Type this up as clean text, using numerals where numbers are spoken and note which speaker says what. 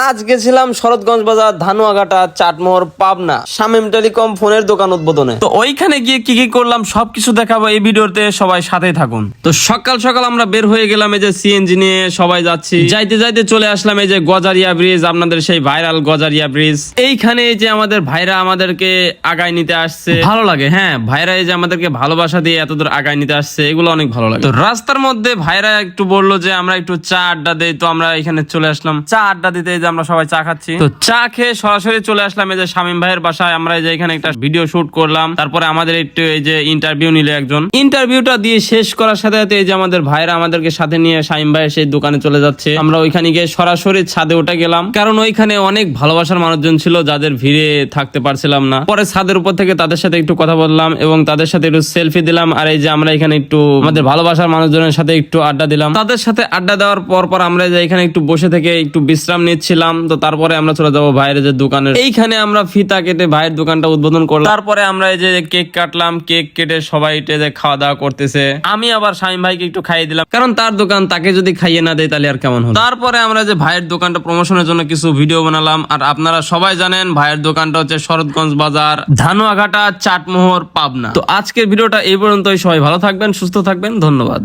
Speaker 1: আজ গেছিলাম শরৎগঞ্জ বাজার, ধানুয়াঘাটা, চাটমোহর, পাবনা, শামীম টেলিকম ফোনের দোকান উদ্বোধনে। তো ওইখানে গিয়ে কি কি করলাম সবকিছু দেখাবো এই ভিডিওতে, সবাই সাথেই থাকুন। তো সকাল সকাল আমরা বের হয়ে গেলাম, এই যে সিএনজি নিয়ে সবাই যাচ্ছি। যাইতে যাইতে চলে আসলাম এই যে গজারিয়া ব্রিজ, আপনাদের সেই ভাইরাল গজারিয়া ব্রিজ। এইখানে এই যে আমাদের ভাইরা আমাদেরকে আগায় নিতে আসছে, ভালো লাগে। হ্যাঁ, ভাইরা এই যে আমাদেরকে ভালোবাসা দিয়ে এতদূর আগায় নিতে আসছে, এগুলো অনেক ভালো লাগে। তো রাস্তার মধ্যে ভাইরা একটু বললো যে আমরা একটু চা আড্ডা দেই, তো আমরা এখানে চলে আসলাম চা আড্ডা দিতে। এই যে আমরা সবাই চা খাচ্ছি, তো চা খেয়ে সরাসরি চলে আসলাম এই যে শামীম ভাইয়ের বাসায়। আমরা এই যে এখানে একটা ভিডিও শুট করলাম, তারপরে আমাদের একটু এই যে ইন্টারভিউ নিলে একজন। ইন্টারভিউটা দিয়ে শেষ করার সাথে সাথে এই যে আমাদের ভাইরা আমাদেরকে সাথে নিয়ে শামীম ভাইয়ের সেই দোকানে চলে যাচ্ছে। আমরা ওইখানে গিয়ে সরাসরি ছাদে উঠে গেলাম, কারণ ওইখানে অনেক ভালোবাসার মানুষজন ছিল যাদের ভিড়ে থাকতে পারছিলাম না। পরে ছাদের উপর থেকে তাদের সাথে একটু কথা বললাম এবং তাদের সাথে একটু সেলফি দিলাম। আর এই যে আমরা এখানে একটু আমাদের ভালোবাসার মানুষজনের সাথে একটু আড্ডা দিলাম। তাদের সাথে আড্ডা দেওয়ার পর আমরা যে এখানে একটু বসে থেকে একটু বিশ্রাম নিচ্ছিলাম। তো তারপরে আমরা চলে যাবো ভাইয়ের যে দোকানের এইখানে। আমরা ফিতা কেটে ভাইয়ের দোকানটা উদ্বোধন করলাম। তারপরে আমরা এই যে কেক কাটলাম, কেক কেটে সবাই যে খাওয়া দাওয়া করতেছে। আমি আবার শামীম ভাইকে একটু খাইয়ে দিলাম, কারণ তার দোকান, তাকে যদি খাইয়ে না দেয় তাহলে আর কেমন হবে। তারপরে আমরা যে ভাইয়ের দোকানটা প্রমোশনের জন্য কিছু ভিডিও বানালাম। আর আপনারা সবাই জানেন ভাইয়ের দোকানটা হচ্ছে শরৎগঞ্জ বাজার, ধানুয়াঘাটা, চাটমোহর, পাবনা। তো আজকের ভিডিওটা এই পর্যন্তই। সবাই ভালো থাকবেন, সুস্থ থাকবেন, ধন্যবাদ।